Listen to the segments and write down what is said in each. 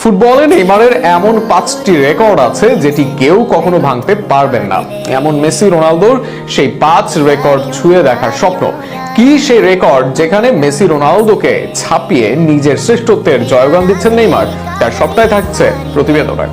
ফুটবলে নেইমারের এমন 5টি রেকর্ড আছে যেটি কেউ কখনো ভাঙতে পারবেন না। এমন মেসি রোনালদোর সেই 5 রেকর্ড ছুঁয়ে দেখার স্বপ্ন। কি সেই রেকর্ড যেখানে মেসি রোনালদোকে ছাপিয়ে নিজের শ্রেষ্ঠত্বের জয়গান দিচ্ছেন নেইমার? তার সবটাই থাকছে প্রতিবেদনে।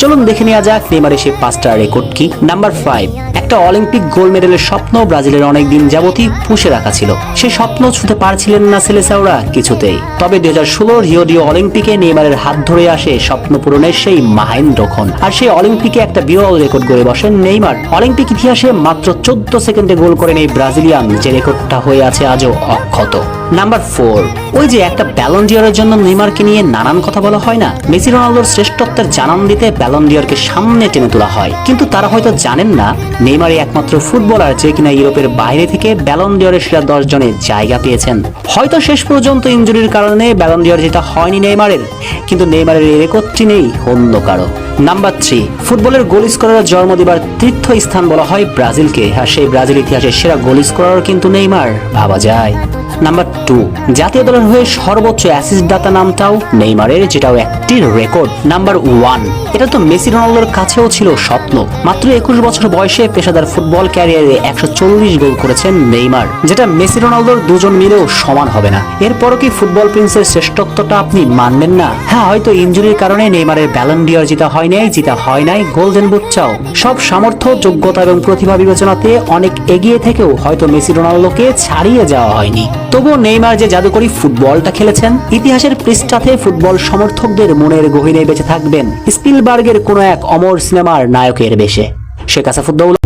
চলুন দেখে নেওয়া যাক নেইমারের সেই 5টা রেকর্ড কি। নাম্বার 5, একটা অলিম্পিক গোল্ড মেডেলের স্বপ্ন ব্রাজিলের অনেক দিন যাবতই পুষে রাখা ছিল। সেই স্বপ্ন ছুঁতে পারছিলেন না সেলেসাওরা কিছুতেই। তবে 2016 রিও ডি অলিম্পিকে নেইমারের হাত ধরে আসে স্বপ্ন পূরণের সেই মহেন্দ্রক্ষণ। আর সেই অলিম্পিকে একটা বিরল রেকর্ড গড়ে বসেন নেইমার। অলিম্পিক ইতিহাসে মাত্র 14 সেকেন্ডে গোল করেন এই ব্রাজিলিয়ান, যে রেকর্ডটা হয়ে আছে আজও অক্ষত। নাম্বার 4, ওই যে একটা ব্যালন ডিওরের জন্য নেইমারকে নিয়ে নানান কথা বলা হয় না, মেসি রোনালদোর শ্রেষ্ঠত্বের জানান দিতে ব্যালন ডিওরকে সামনে টেনে তোলা হয়। কিন্তু তারা হয়তো জানেন না নেইমারই একমাত্র ফুটবলার যে কিনা ইউরোপের বাইরে থেকে ব্যালন ডিওরের সেরা 10 জনে জায়গা পেয়েছেন। হয়তো শেষ পর্যন্ত ইনজুরির কারণে ব্যালন ডিওর যেটা হয়নি নেইমারের, কিন্তু নেইমারের এই রেকর্ডটি নেই অন্য কারো। নাম্বার 3, ফুটবলের গোল স্কোরার জন্ম দিবার তীর্থস্থান বলা হয় ব্রাজিলকে, আর সেই ব্রাজিল ইতিহাসের সেরা গোল স্কোরার কিন্তু নেইমার, ভাবা যায়। নাম্বার 2, জাতীয় দলের হয়ে সর্বোচ্চ অ্যাসিস্ট দাতা নামটাও নেইমারের, যেটাও একটি রেকর্ড। নাম্বার 1, এটা তো মেসি রোনালদোর কাছেও ছিল স্বপ্ন। মাত্র 21 বছর বয়সে পেশাদার ফুটবল ক্যারিয়ারে 140 গোল করেছেন নেইমার, যেটা মেসি রোনালদোর দুজন মিলেও সমান হবে না। এরপরও কি ফুটবল প্রিন্সের শ্রেষ্ঠত্বটা আপনি মানবেন না? হ্যাঁ, হয়তো ইনজুরির কারণে নেইমারের ব্যালন ডিওর জিতা হয় নাই গোল্ডেন বুটটাও। সব সামর্থ্য, যোগ্যতা এবং প্রতিভা বিবেচনাতে অনেক এগিয়ে থেকেও হয়তো মেসি রোনালদোকে ছাড়িয়ে যাওয়া হয়নি। তবুও নেইমার যে জাদুকরী ফুটবলটা খেলেছেন, ইতিহাসের পৃষ্ঠাতে ফুটবল সমর্থকদের মনের গহীনে বেঁচে থাকবেন স্পিলবার্গের কোনো এক অমর সিনেমার নায়কের বেশে। শেখ আসাদুদ্দৌলা।